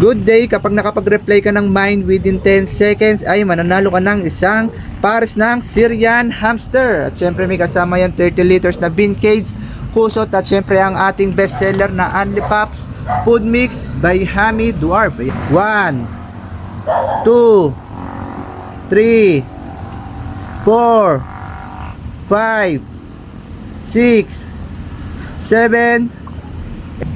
Good day, kapag nakapag-reply ka ng mine within 10 seconds ay mananalo ka ng isang pares ng Syrian hamster. At syempre may kasama yan 30 liters na bean cage, kusot at syempre ang ating bestseller na Only Pops Food Mix by Hammy Dwarf. 1, 2, 3, 4, 5, 6, 7.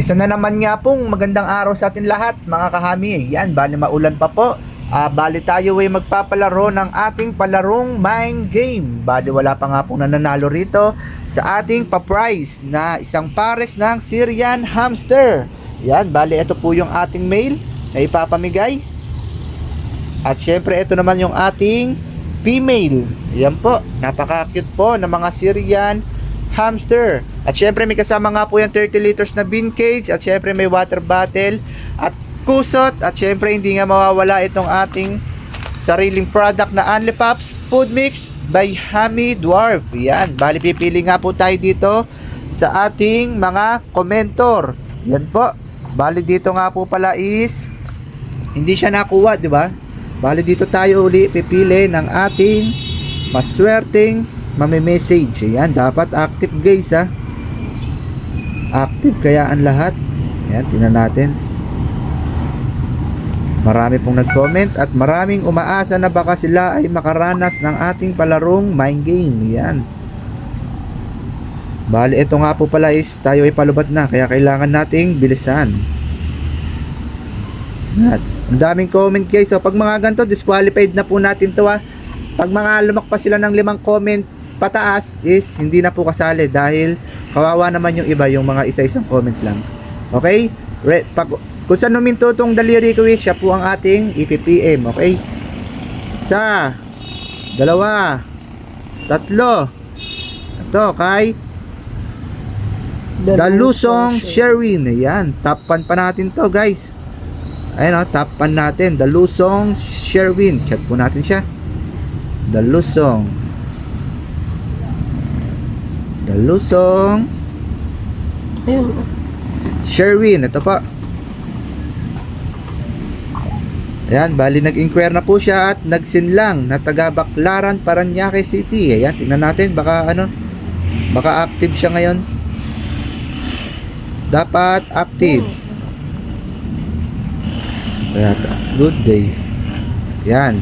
Isa na naman nga pong magandang araw sa atin lahat mga kahami. Yan, bali maulan pa po. Bali tayo ay magpapalaro ng ating palarong mind game. Bali wala pa nga pong nananalo rito sa ating pa-prize na isang pares ng Syrian hamster. Yan, bali ito po yung ating mail na ipapamigay. At syempre ito naman yung ating female. Yan po, napaka-cute po ng mga Syrian hamster. At syempre may kasama nga po yung 30 liters na bean cage. At syempre may water bottle at kusot. At syempre hindi nga mawawala itong ating sariling product na Only Pops Food Mix by Hammy Dwarf. Yan, bali pipili nga po tayo dito sa ating mga komentor. Yan po, bali dito nga po pala is hindi siya nakuha, di ba? Bali dito tayo uli pipili ng ating maswerteng message. Yan, dapat active guys ha. Active kaya ang lahat. Yan, tingnan natin. Marami pong nag-comment at maraming umaasa na baka sila ay makaranas ng ating palarong mind game. Yan. Bali, ito nga po pala is tayo ay palubat na kaya kailangan nating bilisan. At ang daming comment guys. So pag mga ganito, disqualified na po natin to ha. Pag mga lumak pa sila ng 5 comment pataas is hindi na po kasali dahil kawawa naman yung iba, yung mga isa-isang comment lang. Okay? Kung saan numinto itong daliri quiz, siya po ang ating ipipm. Okay? 1, 2, 3. Ito kay Dalusong Sherwin. Ayan, top 1 pa natin to guys. Ayan o, top 1 natin. Dalusong Sherwin. Chat po natin siya. Dalusong Ayun. Sherwin, ito po. Ayan, bali nag-inquire na po siya at nagsinlang na taga Baclaran, Parañaque City. Ayan, tingnan natin baka baka active siya ngayon. Dapat active. Ayan, good day. Ayan.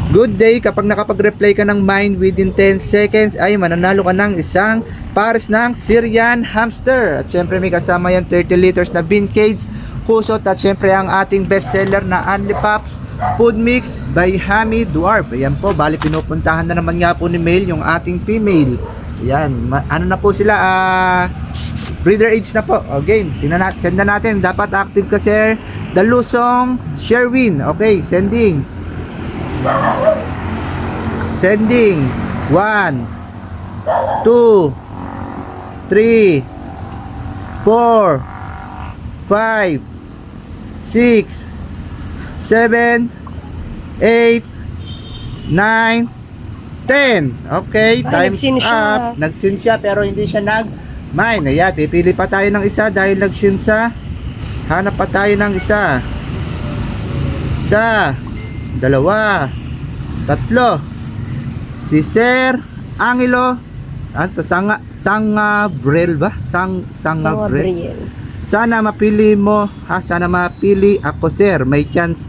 Good day, kapag nakapag-reply ka ng mine within 10 seconds ay mananalo ka ng isang pares ng Syrian hamster. At syempre may kasama yan 30 liters na bean cage, kusot at syempre ang ating bestseller na Only Pops Food Mix by Hammy Dwarf. Ayan po, bali pinupuntahan na naman nga po ni Mail yung ating female. Ayan, ano na po sila, breeder age na po. Okay, send na natin. Dapat active ka sir. Dalusong Sherwin. Okay, sending. 1, 2, 3, 4, 5, 6, 7, 8, 9, 10. Okay, time's up. Nag-sin siya pero hindi siya nag-mine. Ayan, pipili pa tayo ng isa dahil nag-sin sa. Hanap pa tayo ng isa. 1, 2, 3. Si Sir Angelo Sangabriel ba? Sangabriel. Sana mapili mo ha, sana mapili ako sir. May chance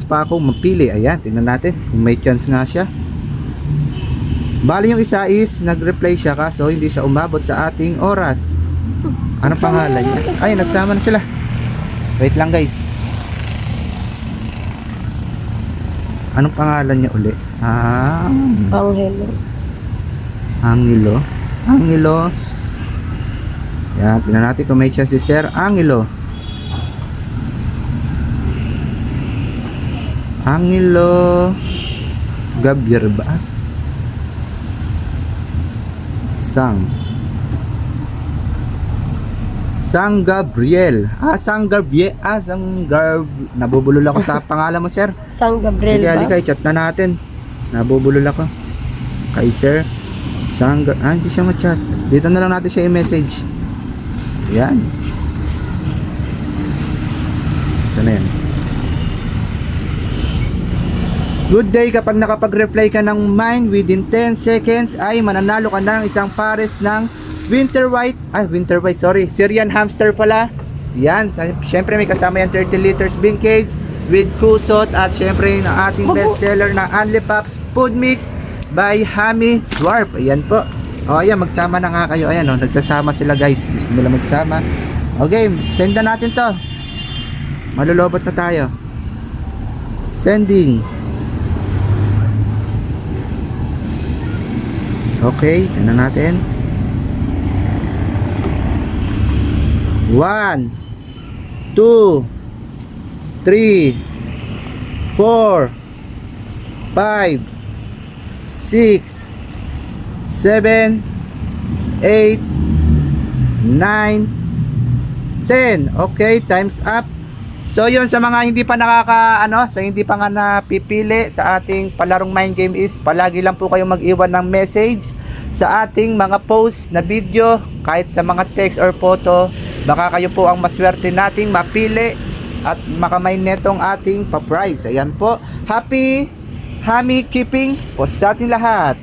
pa akong mapili. Ayan, tingnan natin kung may chance nga siya. Bali yung isa is nag-reply siya kaso hindi siya umabot sa ating oras. Anong pangalan niya? Ay, nagsama na sila. Wait lang guys. Anong pangalan niya uli? Angelo. Yan, tingnan natin kung may chance si Sir Angelo. Gabriel ba? Gabriel. Nabubulol ako sa pangalan mo, sir. Sang Gabriel. Sige, halika, chat na natin. Nabubulol ako. Kay sir. Hindi siya ma-chat. Dito na lang natin siya i-message. Yan. Good day, kapag nakapag-reply ka ng mine within 10 seconds ay mananalo ka ng isang pares ng Syrian hamster pala. Yan, syempre may kasama yan 30 liters bean cage with kusot at syempre yung ating bestseller na Unli Pops Food Mix by Hami Dwarf. Ayan po. O ayan, magsama na nga kayo. Ayan o, nagsasama sila guys. Gusto nila magsama. Okay, send na natin to. Malulobot na tayo. Sending. Okay, ano natin? 1 2 3 4 5 6 7 8 9 10. Okay, time's up. So yun, sa mga hindi pa sa hindi pa nga napipili sa ating palarong mind game is palagi lang po kayong mag-iwan ng message sa ating mga post na video, kahit sa mga text or photo. Baka kayo po ang maswerte nating mapili at makamay netong ating pa-prize. Ayan po. Happy Hami keeping po sa ating lahat.